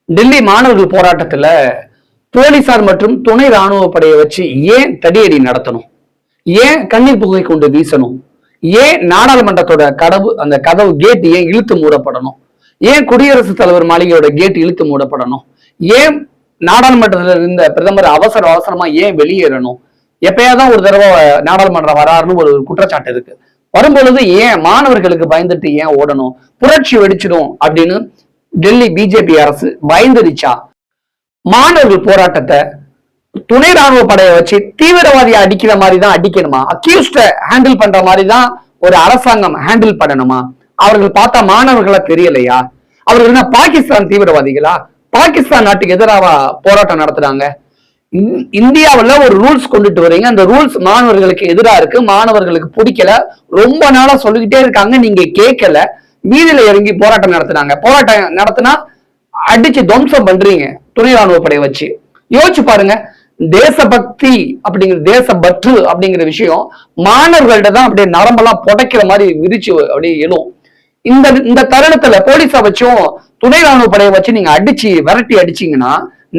டெல்லி மாணவர்கள் போராட்டத்துல போலீசார் மற்றும் துணை ராணுவ படையை வச்சு ஏன் தடியடி நடத்தணும்? ஏன் கண்ணீர் புகை கொண்டு வீசணும்? ஏன் நாடாளுமன்றத்தோட அந்த கதவு கேட் ஏன் இழுத்து மூடப்படணும்? ஏன் குடியரசுத் தலைவர் மாளிகையோட கேட் இழுத்து மூடப்படணும்? ஏன் நாடாளுமன்றத்தில் இருந்த பிரதமர் அவசரமா ஏன் வெளியேறணும்? எப்பயாதான் ஒரு தடவை நாடாளுமன்றம் வராருன்னு ஒரு குற்றச்சாட்டு இருக்கு. வரும்பொழுது ஏன் மாணவர்களுக்கு பயந்துட்டு ஏன் ஓடணும்? புரட்சி வெடிச்சிடும் அப்படின்னு டெல்லி பிஜேபி அரசு பயந்துருச்சா? மாணவர்கள் போராட்டத்தை துணை ராணுவ படையை வச்சு தீவிரவாதியை அடிக்கிற மாதிரி தான் அடிக்கணுமா? அக்யூஸ்ட ஹேண்டில் பண்ற மாதிரி தான் ஒரு அரசாங்கம் ஹேண்டில் பண்ணணுமா? அவர்கள் பார்த்தா மாணவர்களா தெரியலையா? அவர்கள் என்ன பாகிஸ்தான் தீவிரவாதிகளா? பாகிஸ்தான் நாட்டுக்கு எதிராக போராட்டம் நடத்துறாங்க. இந்தியாவில் ஒரு ரூல்ஸ் கொண்டுட்டு வரீங்க, அந்த ரூல்ஸ் மாணவர்களுக்கு எதிராக இருக்கு, மாணவர்களுக்கு பிடிக்கல, ரொம்ப நாளா சொல்லிக்கிட்டே இருக்காங்க, நீங்க கேட்கல, வீதியில இறங்கி போராட்டம் நடத்துனாங்க. போராட்டம் நடத்தினா அடிச்சு துவம்சம் பண்றீங்க துணை ராணுவ படையை வச்சு. யோசிச்சு பாருங்க, தேசபக்தி அப்படிங்கிற தேசப்பற்று அப்படிங்கிற விஷயம் மாணவர்கள்ட்ட தான் அப்படியே நரம்பெல்லாம் புடைக்கிற மாதிரி விரிச்சு அப்படியே எழும். இந்த தருணத்துல போலீஸை வச்சும் துணை ராணுவ படையை வச்சு நீங்க அடிச்சு விரட்டி அடிச்சீங்கன்னா,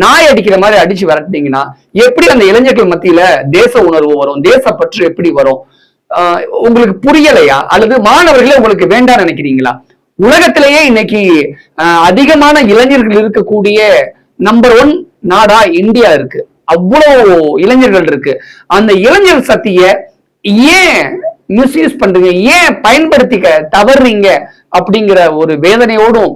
நாய் அடிக்கிற மாதிரி அடிச்சு விரட்டினீங்கன்னா எப்படி அந்த இளைஞர்கள் மத்தியில தேச உணர்வு வரும்? தேசப்பற்று எப்படி வரும்? உங்களுக்கு புரியலையா? அல்லது மாணவர்களே உங்களுக்கு வேண்டாம் நினைக்கிறீங்களா? உலகத்திலேயே இன்னைக்கு அதிகமான இளைஞர்கள் இருக்கக்கூடிய நம்பர் 1 நாடா இந்தியா இருக்கு. அவ்வளவு இளைஞர்கள் இருக்கு. அந்த இளைஞர் சக்திய ஏன் மிஸ்யூஸ் பண்றீங்க, ஏன் பயன்படுத்திக்க தவறுறீங்க அப்படிங்கிற ஒரு வேதனையோடும்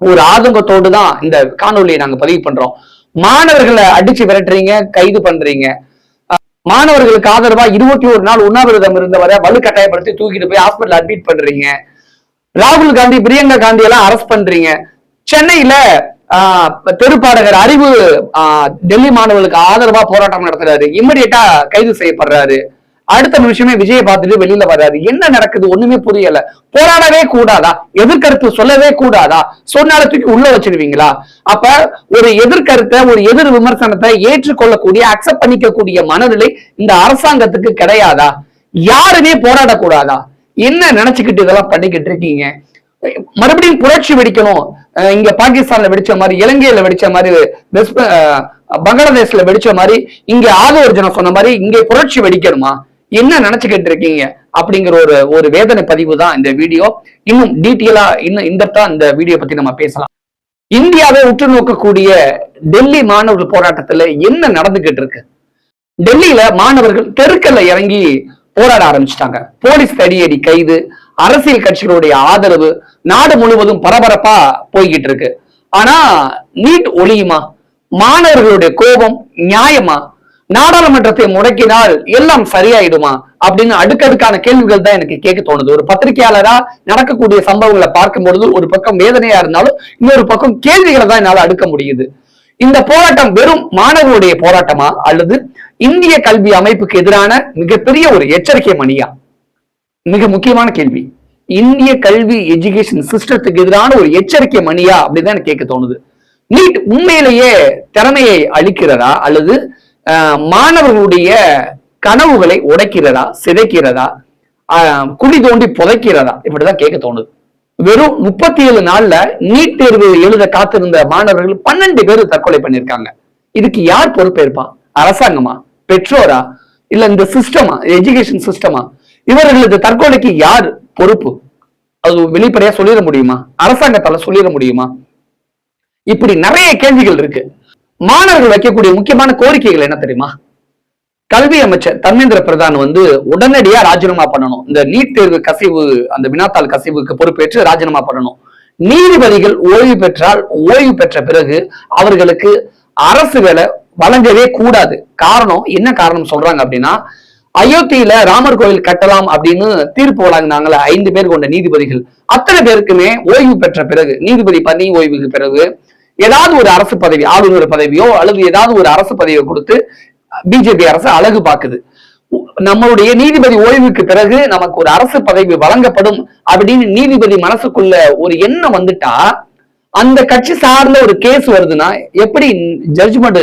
ஒரு ஆதங்கத்தோடு தான் இந்த காணொலியை நாங்க பதிவு பண்றோம். மாணவர்களை அடிச்சு விரட்டுறீங்க, கைது பண்றீங்க. மாணவர்களுக்கு ஆதரவா 21 நாள் உண்ணாவிரதம் இருந்தவரை வலுக்கட்டாயப்படுத்தி தூக்கிட்டு போய் ஹாஸ்பிட்டல் அட்மிட் பண்றீங்க. ராகுல் காந்தி, பிரியங்கா காந்தி எல்லாம் அரெஸ்ட் பண்றீங்க. சென்னையில தெருப்பாடகர் அறிவு டெல்லி மாணவர்களுக்கு ஆதரவா போராட்டம் நடத்துறாரு, இம்மிடியட்டா கைது செய்யப்படுறாரு. அடுத்த நிமிஷமே விஜயை பார்த்துட்டு வெளியில வர்றாரு. என்ன நடக்குது? ஒண்ணுமே புரியல. போராடவே கூடாதா? எதிர்கருத்து சொல்லவே கூடாதா? சொன்னாலத்துக்கு உள்ள வச்சிருவீங்களா? அப்ப ஒரு எதிர்கருத்தை, ஒரு எதிர் விமர்சனத்தை ஏற்றுக்கொள்ளக்கூடிய, அக்செப்ட் பண்ணிக்கக்கூடிய மனநிலை இந்த அரசாங்கத்துக்கு கிடையாதா? யாருமே போராடக்கூடாதா? என்ன நினைச்சுக்கிட்டு இதெல்லாம் பண்ணிக்கிட்டு இருக்கீங்க? மறுபடியும் புரட்சி வெடிக்கணும். இங்க பாகிஸ்தான்ல வெடிச்ச மாதிரி, இலங்கையில வெடிச்ச மாதிரி, பங்களாதேஷ்ல வெடிச்ச மாதிரி, இங்க ஆதவர்ஜன சொன்ன மாதிரி இங்க புரட்சி வெடிக்கணுமா? என்ன நினைச்சுக்கிட்டு இருக்கீங்க அப்படிங்கிற ஒரு வேதனை பதிவு தான் இந்த வீடியோ. இன்னும் டீட்டெயிலா இன்னும் இந்த வீடியோ பத்தி நம்ம பேசலாம். இந்தியாவை உற்று நோக்கக்கூடிய டெல்லி மாணவர்கள் போராட்டத்துல என்ன நடந்துகிட்டு இருக்கு? டெல்லியில மாணவர்கள் தெருக்கல்ல இறங்கி போராட ஆரம்பிச்சிட்டாங்க. போலீஸ் தடியடி, கைது, அரசியல் கட்சிகளுடைய ஆதரவு நாடு முழுவதும் பரபரப்பா போய்கிட்டு இருக்கு. ஆனா நீட் ஒழியுமா? மாணவர்களுடைய கோபம் நியாயமா? நாடாளுமன்றத்தை முடக்கினால் எல்லாம் சரியாயிடுமா அப்படின்னு அடுக்கடுக்கான கேள்விகள் தான் எனக்கு கேட்க தோணுது. ஒரு பத்திரிகையாளரா நடக்கக்கூடிய சம்பவங்களை பார்க்கும் பொழுது ஒரு பக்கம் வேதனையா இருந்தாலும் இன்னொரு பக்கம் கேள்விகளை தான் என்னால அடுக்க முடியுது. இந்த போராட்டம் வெறும் மாணவர்களுடைய போராட்டமா, அல்லது இந்திய கல்வி அமைப்புக்கு எதிரான மிகப்பெரிய ஒரு எச்சரிக்கை மணியா? மிக முக்கியமான கேள்வி. இந்திய கல்வி எஜுகேஷன் சிஸ்டத்துக்கு எதிரான ஒரு எச்சரிக்கை மணியா அப்படிதான் எனக்கு கேட்க தோணுது. நீட் உண்மையிலேயே திறமையை அளிக்கிறதா, அல்லது மாணவர்களுடைய கனவுகளை உடைக்கிறதா, சிதைக்கிறதா, குழி தோண்டி புதைக்கிறதா? இப்படிதான் கேட்க தோணுது. வெறும் 37 நாள்ல நீட் தேர்வு எழுத காத்திருந்த மாணவர்கள் 12 பேர் தற்கொலை பண்ணிருக்காங்க. இதுக்கு யார் பொறுப்பேற்பா? அரசாங்கமா? பெற்றோரா? இல்ல இந்த சிஸ்டமா, எஜுகேஷன் சிஸ்டமா? இவர்களது தற்கொலைக்கு யார் பொறுப்பு? அது வெளிப்படையா சொல்லிட முடியுமா? அரசாங்கத்தால சொல்லிட முடியுமா? இப்படி நிறைய கேள்விகள் இருக்கு. மாணவர்கள் வைக்கக்கூடிய முக்கியமான கோரிக்கைகள் என்ன தெரியுமா? கல்வி அமைச்சர் தர்மேந்திர பிரதான் உடனடியா ராஜினாமா பண்ணணும். இந்த நீட் தேர்வு கசிவு, அந்த வினாத்தாள் கசிவுக்கு பொறுப்பேற்று ராஜினாமா பண்ணணும். நீதிபதிகள் ஓய்வு பெற்றால், ஓய்வு பெற்ற பிறகு அவர்களுக்கு அரசு வேலை வழங்கவே கூடாது. காரணம் என்ன? காரணம் சொல்றாங்க அப்படின்னா, அயோத்தியில ராமர் கோயில் கட்டலாம் அப்படின்னு தீர்ப்பு வழங்கினாங்களே 5 பேர் கொண்ட நீதிபதிகள், அத்தனை பேருக்குமே ஓய்வு பெற்ற பிறகு, நீதிபதி பணி ஓய்வுக்கு பிறகு ஏதாவது ஒரு அரசு பதவி, ஆளுநர் பதவியோ அல்லது ஏதாவது ஒரு அரசு பதவியோ கொடுத்து பிஜேபி அரசு அழகு பார்க்குது. நம்மளுடைய நீதிபதி ஓய்வுக்கு பிறகு நமக்கு ஒரு அரசு பதவி வழங்கப்படும் அப்படின்னு நீதிபதி மனசுக்குள்ள ஒரு எண்ணம் வந்துட்டா, அந்த கட்சி சார்ந்த ஒரு கேஸ் வருதுன்னா எப்படி ஜட்ஜ்மெண்ட்,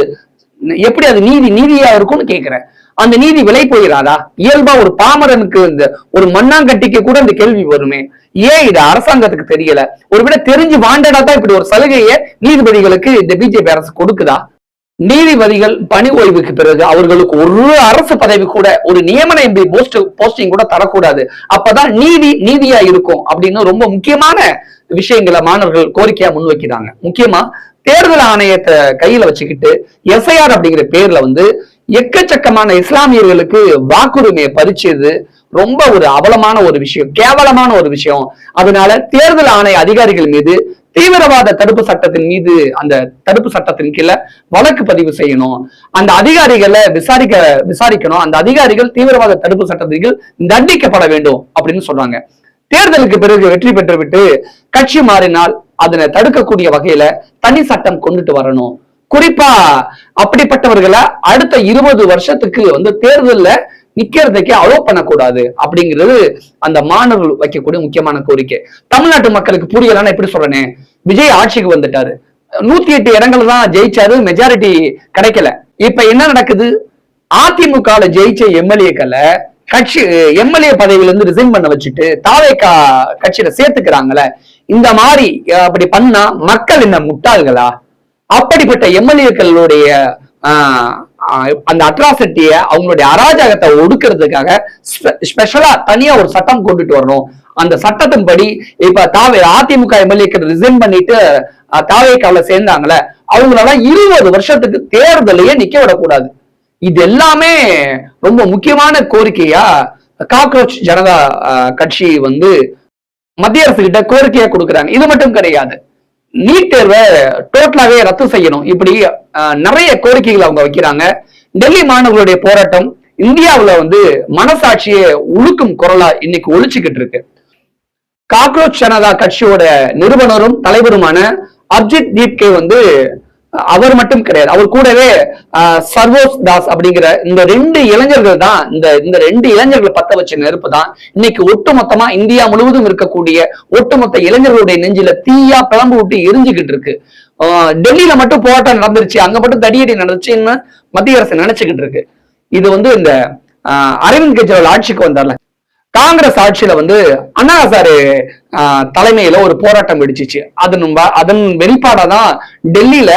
எப்படி அது நீதியா இருக்கும்னு கேட்கிறேன். அந்த நீதி விலை போயிடாதா? இயல்பா ஒரு பாமரனுக்கு இந்த ஒரு மண்ணாங்கட்டிக்கு கூட இந்த கேள்வி வருமே. ஏன் இது அரசாங்கத்துக்கு தெரியல? ஒருவேளை தெரிஞ்சு வாண்டடா தான் இப்படி ஒரு சலுகையை நீதிபதிகளுக்கு இந்த பிஜேபி அரசு கொடுக்குதா? நீதிபதிகள் பணி ஓய்வுக்கு பிறகு அவர்களுக்கு ஒரு அரசு பதவி கூட, ஒரு நியமன எம்பி போஸ்டிங் கூட தரக்கூடாது. அப்பதான் நீதியா இருக்கும் அப்படின்னு ரொம்ப முக்கியமான விஷயங்களை மாணவர்கள் கோரிக்கையா முன்வைக்கிறாங்க. முக்கியமா தேர்தல் ஆணையத்தை கையில வச்சுக்கிட்டு எஸ்ஐஆர் அப்படிங்கிற பேர்ல எக்கச்சக்கமான இஸ்லாமியர்களுக்கு வாக்குரிமையை பறிச்சது ரொம்ப ஒரு அவலமான ஒரு விஷயம், கேவலமான ஒரு விஷயம். அதனால தேர்தல் ஆணைய அதிகாரிகள் மீது தீவிரவாத தடுப்பு சட்டத்தின் மீது, அந்த தடுப்பு சட்டத்தின் கீழே வழக்கு பதிவு செய்யணும். அந்த அதிகாரிகளை விசாரிக்கணும். அந்த அதிகாரிகள் தீவிரவாத தடுப்பு சட்டத்தின் கீழ் தண்டிக்கப்பட வேண்டும் அப்படின்னு சொல்றாங்க. தேர்தலுக்கு பிறகு வெற்றி பெற்றுவிட்டு கட்சி மாறினால் அதனை தடுக்கக்கூடிய வகையில தனி சட்டம் கொண்டுட்டு வரணும். குறிப்பா அப்படிப்பட்டவர்களை அடுத்த 20 வருஷத்துக்கு தேர்தல்ல நிக்கிறதுக்கே அலோவ் பண்ணக்கூடாது அப்படிங்கிறது அந்த மாணவர்கள் வைக்கக்கூடிய முக்கியமான கோரிக்கை. தமிழ்நாட்டு மக்களுக்கு புரியலன்னு எப்படி சொல்றேனே, விஜய் ஆட்சிக்கு வந்துட்டாரு, 108 இடங்கள் தான் ஜெயிச்சாரு, மெஜாரிட்டி கிடைக்கல. இப்ப என்ன நடக்குது? அதிமுக ஜெயிச்ச எம்எல்ஏக்களை கட்சி எம்எல்ஏ பதவியிலிருந்து ரிசைன் பண்ண வச்சுட்டு தாவேகா கட்சியில சேர்த்துக்கிறாங்களே. இந்த மாதிரி அப்படி பண்ணா மக்கள் என்ன முட்டாள்களா? அப்படிப்பட்ட எம்எல்ஏக்களுடைய அந்த அட்ராசிட்டிய, அவங்களுடைய அராஜகத்தை ஒடுக்கிறதுக்காக ஸ்பெஷலா தனியா ஒரு சட்டம் கொண்டுட்டு வரணும். அந்த சட்டத்தின்படி இப்ப அதிமுக எம்எல்ஏக்கள் ரிசைன் பண்ணிட்டு தாவேகால சேர்ந்தாங்களே, அவங்களால 20 வருஷத்துக்கு தேர்தலையே நிக்க விடக்கூடாது. இது எல்லாமே ரொம்ப முக்கியமான கோரிக்கையா காக்ரோச் ஜனதா கட்சி மத்திய அரசு கிட்ட கோரிக்கையா கொடுக்குறாங்க. இது மட்டும் கிடையாது, நீட் தேர்வை டோட்டலாவே ரத்து செய்யணும். இப்படி நிறைய கோரிக்கைகள் அவங்க வைக்கிறாங்க. டெல்லி மாணவர்களுடைய போராட்டம் இந்தியாவுல மனசாட்சியை உழுக்கும் குரலா இன்னைக்கு ஒழிச்சுக்கிட்டு இருக்கு. காக்ரோச் ஜனதா கட்சியோட நிறுவனரும் தலைவருமான அப்ஜித் தீப்கே அவர் மட்டும் கிடையாது, அவர் கூடவே சர்வோஸ் தாஸ் அப்படிங்கிற இந்த 2 இளைஞர்கள் தான், இந்த 2 இளைஞர்கள் பத்த வச்ச நெருப்பு தான் இன்னைக்கு ஒட்டுமொத்தமா இந்தியா முழுவதும் இருக்கக்கூடிய ஒட்டுமொத்த இளைஞர்களுடைய நெஞ்சில தீயா பிளம்பு விட்டு எரிஞ்சுக்கிட்டு இருக்கு. டெல்லியில மட்டும் போராட்டம் நடந்துருச்சு, அங்க மட்டும் தடியடி நடந்துச்சுன்னு மத்திய அரசு நினைச்சுக்கிட்டு இருக்கு. இது இந்த அரவிந்த் கெஜ்ரிவால் ஆட்சிக்கு வந்தார்ல, காங்கிரஸ் ஆட்சியில அண்ணா ஹசாரே தலைமையில ஒரு போராட்டம் வெடிச்சிச்சு. அதன் வெளிப்பாடாதான் டெல்லியில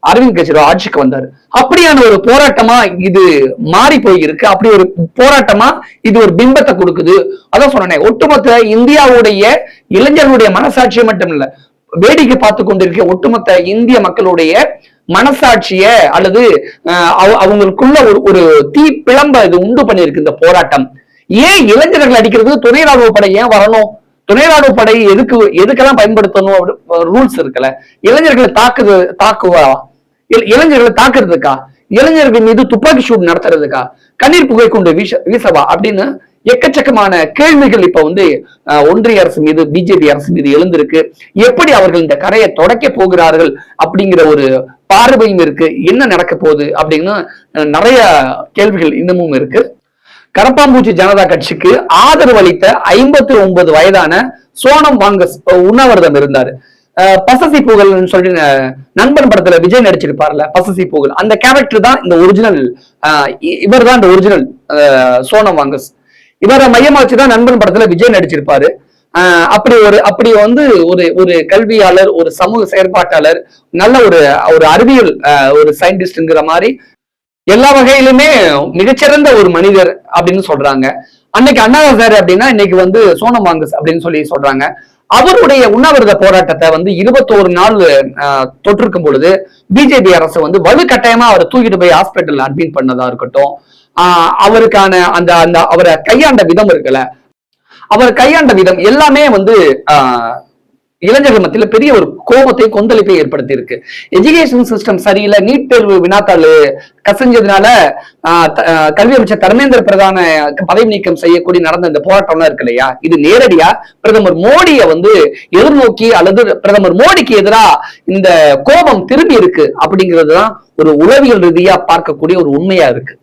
அரவிந்த் கெஜ்ரிவால் ஆட்சிக்கு வந்தாரு. அப்படியான ஒரு போராட்டமா இது மாறி போயிருக்கு. அப்படி ஒரு போராட்டமா இது ஒரு பிம்பத்தை கொடுக்குது. அதான் சொன்னேன், ஒட்டுமொத்த இந்தியாவுடைய இளைஞர்களுடைய மனசாட்சியை மட்டும் இல்ல, வேடிக்கை பார்த்து கொண்டிருக்க ஒட்டுமொத்த இந்திய மக்களுடைய மனசாட்சிய அல்லது அவங்களுக்குள்ள ஒரு தீ பிளம்ப இது உண்டு பண்ணிருக்கு இந்த போராட்டம். ஏன் இளைஞர்கள் அடிக்கிறது? துணை ராணுவ படை ஏன் வரணும்? துணை ராணுவ படை எதுக்கெல்லாம் பயன்படுத்தணும்? ரூல்ஸ் இருக்குல்ல. இளைஞர்களை இளைஞர்களை தாக்குறதுக்கா? இளைஞர்கள் மீது துப்பாக்கி சூடு நடத்துறதுக்கா? கண்ணீர் புகை கொண்டு வீசவா? அப்படின்னு எக்கச்சக்கமான கேள்விகள் இப்ப ஒன்றிய அரசு மீது, பிஜேபி அரசு மீது எழுந்திருக்கு. எப்படி அவர்கள் இந்த கரையை தொடக்க போகிறார்கள் அப்படிங்கிற ஒரு பார்வையும் இருக்கு. என்ன நடக்க போகுது அப்படின்னு நிறைய கேள்விகள் இன்னமும் இருக்கு. கரப்பாம்பூச்சி ஜனதா கட்சிக்கு ஆதரவு அளித்த 59 வயதான சோனம் வாங்கஸ் உண்ணாவிரதம் இருந்தாரு. பசசி புகழ் சொல்லி நண்பன் படத்துல விஜய் நடிச்சிருப்பார்ல, பசசி புகழ், அந்த கேரக்டர் தான் இந்த ஒரிஜினல். இவர் தான் இந்த ஒரிஜினல் சோனம் வாங்கஸ். இவரை மையமா வச்சுதான் நண்பன் படத்துல விஜய் நடிச்சிருப்பாரு. அப்படி ஒரு கல்வியாளர், ஒரு சமூக செயற்பாட்டாளர், நல்ல ஒரு அறிவியல் ஒரு சயின்டிஸ்ட்ங்கிற மாதிரி எல்லா வகையிலுமே மிகச்சிறந்த ஒரு மனிதர் அப்படின்னு சொல்றாங்க. அன்னைக்கு அண்ணா ஹசாரே அப்படின்னா இன்னைக்கு சோனம் வாங்கஸ் அப்படின்னு சொல்லி சொல்றாங்க. அவருடைய உண்ணாவிரத போராட்டத்தை 21 நாள் தொற்றிருக்கும் பொழுது பிஜேபி அரசு வலுக்கட்டாயமா அவரை தூக்கிட்டு போய் ஹாஸ்பிட்டல் அட்மிட் பண்ணதா இருக்கட்டும், அவருக்கான அந்த அவரை கையாண்ட விதம் இருக்குல்ல, அவர் கையாண்ட விதம் எல்லாமே இளைஞர்கள் மத்தியில பெரிய ஒரு கோபத்தை, கொந்தளிப்பை ஏற்படுத்தி இருக்கு. எஜுகேஷன் சிஸ்டம் சரியில்லை, நீட் தேர்வு வினாத்தாள் கசஞ்சதுனால கல்வி அமைச்சர் தர்மேந்திர பிரதான பதவி நீக்கம் செய்யக்கூடிய நடந்த இந்த போராட்டம்லாம் இருக்கு இல்லையா, இது நேரடியா பிரதமர் மோடியை எதிர்நோக்கி அல்லது பிரதமர் மோடிக்கு எதிராக இந்த கோபம் திரும்பி இருக்கு அப்படிங்கிறதுதான் ஒரு உளவியல் ரீதியா பார்க்கக்கூடிய ஒரு உண்மையா இருக்கு.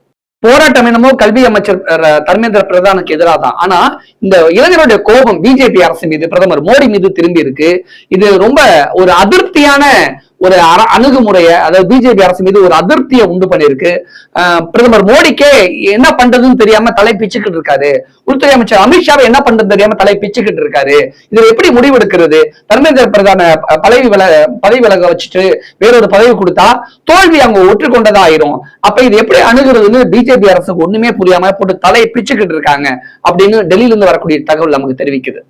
போராட்டம் என்னமோ கல்வி அமைச்சர் தர்மேந்திர பிரதானுக்கு எதிராக தான், ஆனா இந்த இளைஞருடைய கோபம் பிஜேபி அரசு மீது, பிரதமர் மோடி மீது திரும்பி இருக்கு. இது ரொம்ப ஒரு அதிருப்தியான ஒரு அணுகுமுறைய, அதாவது பிஜேபி அரசு மீது ஒரு அதிருப்தியை உண்டு பண்ணிருக்கு. பிரதமர் மோடிக்கே என்ன பண்றதுன்னு தெரியாம தலை பிச்சுக்கிட்டு இருக்காரு. உள்துறை அமைச்சர் அமித்ஷாவை என்ன பண்றது தெரியாம தலை பிச்சுக்கிட்டு இருக்காரு. இதுல எப்படி முடிவெடுக்கிறது? தர்மேந்திர பிரதான பதவி விலக வச்சுட்டு வேறொரு பதவி கொடுத்தா தோல்வி அவங்க ஒற்றுக்கொண்டதா ஆயிரும். அப்ப இது எப்படி அணுகிறதுன்னு பிஜேபி அரசுக்கு ஒண்ணுமே புரியாம போட்டு தலையை பிச்சுக்கிட்டு இருக்காங்க அப்படின்னு டெல்லியில இருந்து வரக்கூடிய தகவல் நமக்கு தெரிவிக்குது.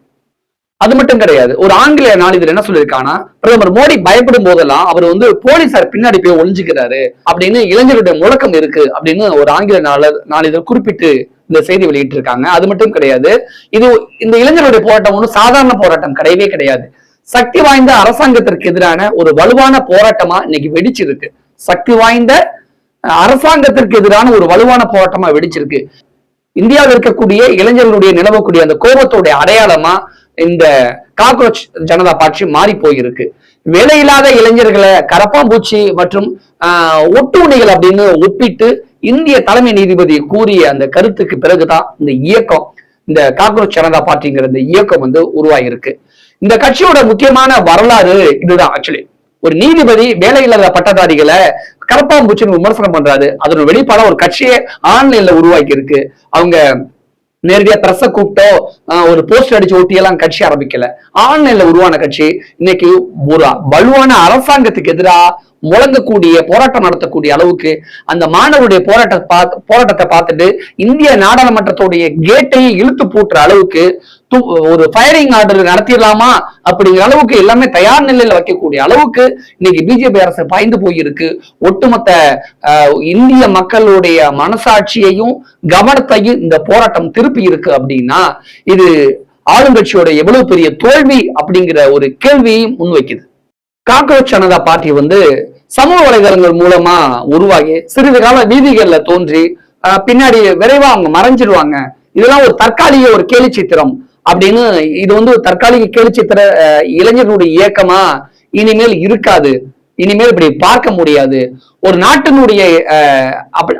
அது மட்டும் கிடையாது, ஒரு ஆங்கிலேய நாளிதழ் என்ன சொல்லியிருக்காங்கன்னா, பிரதமர் மோடி பயப்படும் போதெல்லாம் அவர் போலீசார் பின்னாடி போய் ஒளிஞ்சுக்கிறாரு அப்படின்னு இளைஞருடைய முழக்கம் இருக்கு அப்படின்னு ஒரு ஆங்கில நாளிதழ் குறிப்பிட்டு இந்த செய்தி வெளியிட்டு இருக்காங்க. அது மட்டும் கிடையாது, இந்த இளைஞருடைய போராட்டம் ஒன்றும் சாதாரண போராட்டம் கிடையவே கிடையாது. சக்தி வாய்ந்த அரசாங்கத்திற்கு எதிரான ஒரு வலுவான போராட்டமா இன்னைக்கு வெடிச்சிருக்கு. சக்தி வாய்ந்த அரசாங்கத்திற்கு எதிரான ஒரு வலுவான போராட்டமா வெடிச்சிருக்கு. இந்தியாவில் இருக்கக்கூடிய இளைஞர்களுடைய நிலவக்கூடிய அந்த கோபத்துடைய அடையாளமா இந்த காக்ரோச் ஜனதா பார்ட்டி மாறி போயிருக்கு. வேலையில்லாத இளைஞர்களை கரப்பாம்பூச்சி மற்றும் ஒட்டுண்ணிகள் அப்படின்னு ஒப்பிட்டு இந்திய தலைமை நீதிபதி கூறிய அந்த கருத்துக்கு பிறகுதான் இந்த இயக்கம், இந்த காக்ரோச் ஜனதா பார்ட்டிங்கிற இந்த இயக்கம் உருவாகிருக்கு. இந்த கட்சியோட முக்கியமான வரலாறு இதுதான். ஆக்சுவலி ஒரு நீதிபதி வேலையில்லாத பட்டதாரிகளை கரப்பாம்பூச்சின்னு விமர்சனம் பண்றாரு. அதோட வெளிப்பாட ஒரு கட்சியை ஆன்லைன்ல உருவாக்கி இருக்கு. அவங்க நேரடியா பிரஸ கூப்பிட்டோ ஒரு போஸ்டர் அடிச்சு ஒட்டி எல்லாம் கட்சி ஆரம்பிக்கல. ஆன்லைன்ல உருவான கட்சி இன்னைக்கு ஒரு வலுவான அரசாங்கத்துக்கு எதிராக முழங்கக்கூடிய போராட்டம் நடத்தக்கூடிய அளவுக்கு அந்த மாணவருடைய போராட்டத்தை பார்த்துட்டு இந்திய நாடாளுமன்றத்துடைய கேட்டையை இழுத்து பூட்டுற அளவுக்கு ஒரு ஃபயரிங் ஆர்டர் நடத்திடலாமா அப்படிங்கிற அளவுக்கு எல்லாமே தயார் நிலையில வைக்கக்கூடிய அளவுக்கு இன்னைக்கு பிஜேபி அரசு பாய்ந்து போயிருக்கு. ஒட்டுமொத்த இந்திய மக்களுடைய மனசாட்சியையும் கவனத்தையும் இந்த போராட்டம் திருப்பி இருக்கு அப்படின்னா இது ஆளுங்கட்சியோட எவ்வளவு பெரிய தோல்வி அப்படிங்கிற ஒரு கேள்வியையும் முன்வைக்குது. காக்ரோச் ஜனதா பார்ட்டி சமூக வலைதளங்கள் மூலமா உருவாகி சிறிது கால வீதிகள்ல தோன்றி பின்னாடி விரைவா அவங்க மறைஞ்சிடுவாங்க. இதெல்லாம் ஒரு தற்காலிக ஒரு கேலி சித்திரம் அப்படின்னு இது தற்காலிக கேலி சித்திர இளைஞர்களுடைய இயக்கமா இனிமேல் இருக்காது. இனிமேல் இப்படி பார்க்க முடியாது. ஒரு நாட்டினுடைய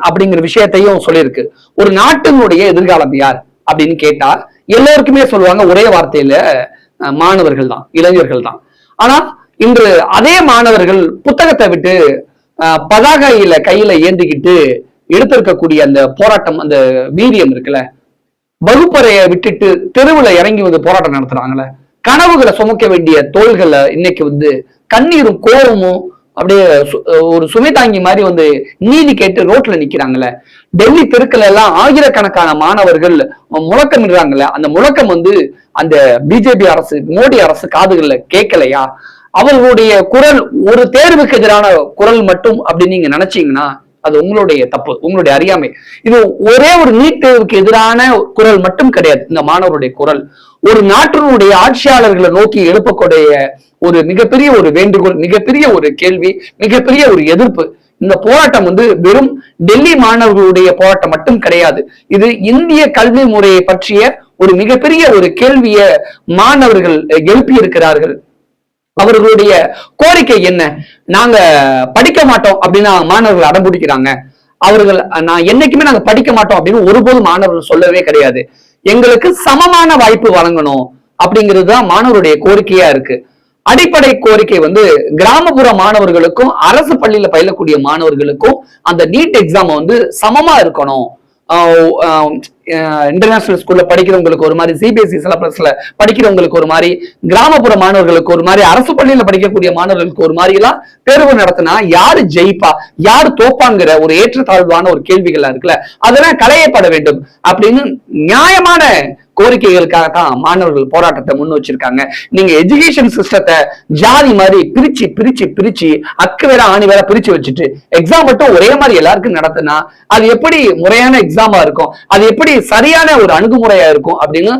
அப்படிங்கிற விஷயத்தையும் சொல்லியிருக்கு. ஒரு நாட்டினுடைய எதிர்காலம் யார் அப்படின்னு கேட்டா எல்லோருக்குமே சொல்லுவாங்க ஒரே வார்த்தையில மாணவர்கள் தான், இளைஞர்கள் தான். ஆனா இன்று அதே மாணவர்கள் புத்தகத்தை விட்டு பதாகையில கையில ஏந்திக்கிட்டு எடுத்திருக்கக்கூடிய அந்த போராட்டம், அந்த வீரியம் இருக்குல்ல, வகுப்பறையை விட்டுட்டு தெருவுல இறங்கி போராட்டம் நடத்துறாங்கல்ல, கனவுகளை சுமக்க வேண்டிய தோள்களை இன்னைக்கு கண்ணீரும் கோபமும் அப்படியே ஒரு சுமை தாங்கி மாதிரி நீதி கேட்டு ரோட்ல நிக்கிறாங்கல்ல. டெல்லி தெருக்கள் எல்லாம் ஆயிரக்கணக்கான மாணவர்கள் முழக்கமிடுறாங்கல்ல. அந்த முழக்கம் அந்த பிஜேபி அரசு, மோடி அரசு காதுகள்ல கேட்கலையா? அவர்களுடைய குரல் ஒரு தேர்வுக்கு எதிரான குரல் மட்டும் அப்படின்னு நீங்க நினைச்சீங்கன்னா அது உங்களுடைய தப்பு, உங்களுடைய அறியாமை. இது ஒரே ஒரு நீட் தேர்வுக்கு எதிரான குரல் மட்டும் கிடையாது. இந்த மாணவருடைய குரல் ஒரு நாட்டினுடைய ஆட்சியாளர்களை நோக்கி எழுப்பக்கூடிய ஒரு மிகப்பெரிய ஒரு வேண்டுகோள், மிகப்பெரிய ஒரு கேள்வி, மிகப்பெரிய ஒரு எதிர்ப்பு. இந்த போராட்டம் வெறும் டெல்லி மாணவர்களுடைய போராட்டம் மட்டும் கிடையாது. இது இந்திய கல்வி முறையை பற்றிய ஒரு மிகப்பெரிய ஒரு கேள்வியை மாணவர்கள் எழுப்பி இருக்கிறார்கள். அவர்களுடைய கோரிக்கை என்ன? நாங்க படிக்க மாட்டோம் அப்படின்னு மாணவர்கள் அடம்பிடிக்கிறாங்க. அவர்கள் என்னைக்குமே நாங்க படிக்க மாட்டோம் அப்படின்னு ஒருபோதும் மாணவர்கள் சொல்லவே கிடையாது. எங்களுக்கு சமமான வாய்ப்பு வழங்கணும் அப்படிங்கிறது தான் மாணவருடைய கோரிக்கையா இருக்கு. அடிப்படை கோரிக்கை கிராமப்புற மாணவர்களுக்கும் அரசு பள்ளியில பயிலக்கூடிய மாணவர்களுக்கும் அந்த நீட் எக்ஸாம் சமமா இருக்கணும். இன்டர்நேஷனல் ஸ்கூல்ல படிக்கிறவங்களுக்கு ஒரு மாதிரி, சிபிஎஸ்இ சிலபஸ்ல படிக்கிறவங்களுக்கு ஒரு மாதிரி, கிராமப்புற மாணவர்களுக்கு ஒரு மாதிரி, அரசு பள்ளியில படிக்கக்கூடிய மாணவர்களுக்கு ஒரு மாதிரி எல்லாம் தேர்வு நடத்தினா யாரு ஜெயிப்பா, யாரு தோப்பாங்கிற ஒரு ஏற்றத்தாழ்வான ஒரு கேள்விகள் இருக்குல்ல, அதெல்லாம் களையப்பட வேண்டும் அப்படின்னு நியாயமான கோரிக்கைகளுக்காக தான் மாணவர்கள் போராட்டத்தை முன் வச்சிருக்காங்க. நீங்க எஜுகேஷன் சிஸ்டத்தை ஜாதி மாதிரி பிரிச்சு பிரிச்சு பிரிச்சு அக்கு வேற ஆணி வேற பிரிச்சு வச்சுட்டு எக்ஸாம் மட்டும் ஒரே மாதிரி எல்லாருக்கும் நடத்தினா அது எப்படி முறையான எக்ஸாமா இருக்கும்? அது எப்படி சரியான ஒரு அணுகுமுறையா இருக்கும் அப்படின்னு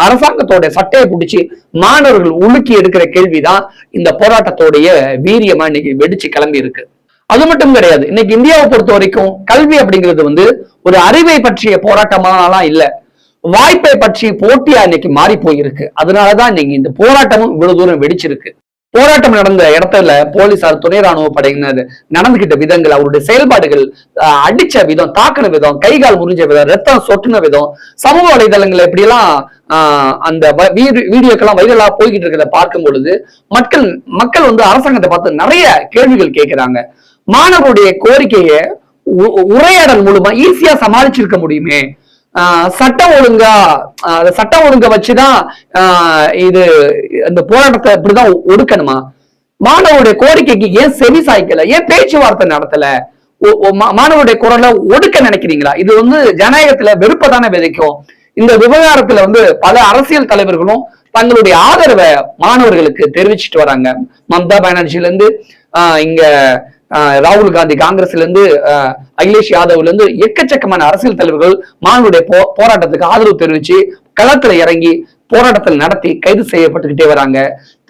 அரசாங்கத்தோட சட்டையை பிடிச்சி மாணவர்கள் உலுக்கி எடுக்கிற கேள்விதான் இந்த போராட்டத்தோடைய வீரியமா இன்னைக்கு வெடிச்சு கிளம்பி இருக்கு. அது மட்டும் கிடையாது, இன்னைக்கு இந்தியாவை பொறுத்த வரைக்கும் கல்வி அப்படிங்கிறது ஒரு அறிவை பற்றிய போராட்டமாலாம் இல்ல, வாய்ப்பை பற்றி போட்டியா இன்னைக்கு மாறி போயிருக்கு. அதனாலதான் இன்னைக்கு இந்த போராட்டமும் இவ்வளவு தூரம் வெடிச்சிருக்கு. போராட்டம் நடந்த இடத்துல போலீசார், துணை ராணுவ படையினர் நடந்துகிட்ட விதங்கள், அவருடைய செயல்பாடுகள், அடிச்ச விதம், தாக்குன விதம், கைகால் முறிஞ்ச விதம், ரத்தம் சொட்டுன விதம், சமூக வலைதளங்கள்ல எப்படியெல்லாம் அந்த வீடியோக்கெல்லாம் வைரலா போய்கிட்டு இருக்கிறத பார்க்கும் பொழுது மக்கள் வந்து அரசாங்கத்தை பார்த்து நிறைய கேள்விகள் கேட்கிறாங்க. மாணவருடைய கோரிக்கையை உரையாடல் மூலமா ஈஸியா சமாளிச்சிருக்க முடியுமே. சட்டம் ஒழுங்கா வச்சுதான் இது இந்த போராட்டத்தை இப்படிதான் ஒடுக்கணுமா? மாணவருடைய கோரிக்கைக்கு ஏன் செவி சாய்க்கல? ஏன் பேச்சுவார்த்தை நடத்தல? மாணவருடைய குரலை ஒடுக்க நினைக்கிறீங்களா? இது வந்து ஜனநாயகத்துல வெறுப்பதான விதைக்கும். இந்த விவகாரத்துல வந்து பல அரசியல் தலைவர்களும் தங்களுடைய ஆதரவை மாணவர்களுக்கு தெரிவிச்சுட்டு வராங்க. மம்தா பானர்ஜில இருந்து இங்க ராகுல் காந்தி காங்கிரஸ்ல இருந்து அகிலேஷ் யாதவ்ல இருந்து எக்கச்சக்கமான அரசியல் தலைவர்கள் மாணவருடைய போராட்டத்துக்கு ஆதரவு தெரிவிச்சு களத்துல இறங்கி போராட்டத்தில் நடத்தி கைது செய்யப்பட்டுக்கிட்டே வராங்க.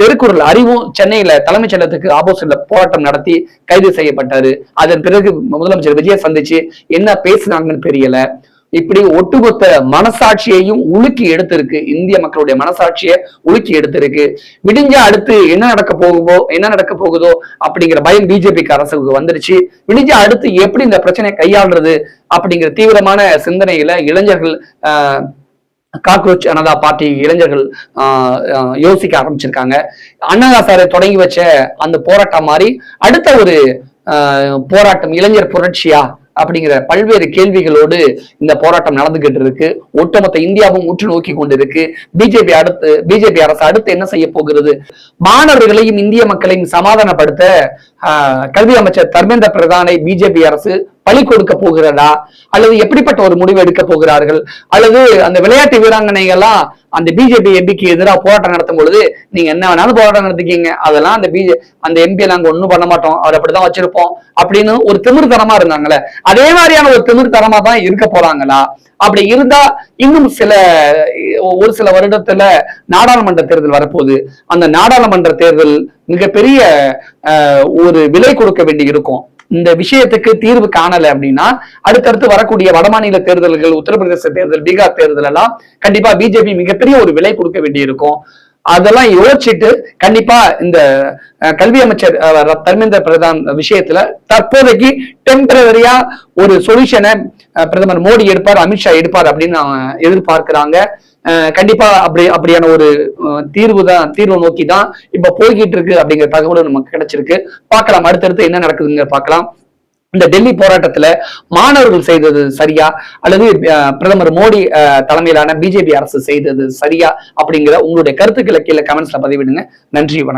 திருக்குறள் அறிவும் சென்னையில தலைமைச் செயலகத்துக்கு ஆப்போசிட்ல போராட்டம் நடத்தி கைது செய்யப்பட்டாரு. அதன் பிறகு முதலமைச்சர் விஜய சந்திச்சு என்ன பேசுனாங்கன்னு தெரியல. இப்படி ஒட்டுமொத்த மனசாட்சியையும் உலுக்கி எடுத்திருக்கு. இந்திய மக்களுடைய மனசாட்சியை உலுக்கி எடுத்திருக்கு. விடிஞ்சா அடுத்து என்ன நடக்க போகுதோ அப்படிங்கிற பயம் பிஜேபிக்கு அரசுக்கு வந்துருச்சு. விடிஞ்சா அடுத்து எப்படி இந்த பிரச்சனையை கையாளுறது அப்படிங்கிற தீவிரமான சிந்தனையில இளைஞர்கள், காக்ரோச் ஜனதா பார்ட்டி இளைஞர்கள் யோசிக்க ஆரம்பிச்சிருக்காங்க. அண்ணா ஹசாரே தொடங்கி வச்ச அந்த போராட்டம் மாதிரி அடுத்த ஒரு போராட்டம், இளைஞர் புரட்சியா அப்படிங்கிற பல்வேறு கேள்விகளோடு இந்த போராட்டம் நடந்துகிட்டு இருக்கு. ஒட்டுமொத்த இந்தியாவும் உற்று நோக்கி கொண்டிருக்கு. பிஜேபி அரசு அடுத்து என்ன செய்ய போகிறது? மாணவர்களையும் இந்திய மக்களையும் சமாதானப்படுத்த கல்வி அமைச்சர் தர்மேந்திர பிரதானை பிஜேபி அரசு பலி கொடுக்க போகிறதா, அல்லது எப்படிப்பட்ட ஒரு முடிவு எடுக்க போகிறார்கள்? அல்லது அந்த விளையாட்டு வீராங்கனைகள்லாம் அந்த பிஜேபி எம்பிக்கு எதிராக போராட்டம் நடத்தும் பொழுது நீங்க என்ன வேணாலும் போராட்டம் நடத்திக்கீங்க, அதெல்லாம் அந்த எம்பி நாங்க ஒண்ணும் பண்ண மாட்டோம், அவர் அப்படிதான் வச்சிருப்போம் அப்படின்னு ஒரு திமிர்தனமா இருந்தாங்களே, அதே மாதிரியான ஒரு திமிர்தனமா தான் இருக்க போறாங்களா? அப்படி இருந்தா இன்னும் ஒரு சில வருடத்துல நாடாளுமன்ற தேர்தல் வரப்போகுது. அந்த நாடாளுமன்ற தேர்தல் மிகப்பெரிய ஒரு விலை கொடுக்க வேண்டி இருக்கும். இந்த விஷயத்துக்கு தீர்வு காணல அப்படின்னா அடுத்தடுத்து வரக்கூடிய வடமாநில தேர்தல்கள், உத்தரப்பிரதேச தேர்தல், பீகார் தேர்தல் எல்லாம் கண்டிப்பா பிஜேபி மிகப்பெரிய ஒரு விலை கொடுக்க வேண்டி இருக்கும். அதெல்லாம் யோசிச்சுட்டு கண்டிப்பா இந்த கல்வி அமைச்சர் தர்மேந்திர பிரதான் விஷயத்துல தற்போதைக்கு டெம்பரரியா ஒரு சொல்யூஷனை பிரதமர் மோடி எடுப்பார், அமித்ஷா எடுப்பார் அப்படின்னு எதிர்பார்க்கிறாங்க. கண்டிப்பா அப்படியான ஒரு தீர்வு நோக்கி தான் இப்ப போய்கிட்டு இருக்கு அப்படிங்கிற தகவலும் நமக்கு கிடைச்சிருக்கு. பார்க்கலாம் அடுத்தடுத்து என்ன நடக்குதுங்க பார்க்கலாம். இந்த டெல்லி போராட்டத்துல மாணவர்கள் செய்தது சரியா, அல்லது பிரதமர் மோடி தலைமையிலான பிஜேபி அரசு செய்தது சரியா அப்படிங்கிற உங்களுடைய கருத்துக்களை கீழே கமெண்ட்ஸ்ல பதிவிடுங்க. நன்றி, வணக்கம்.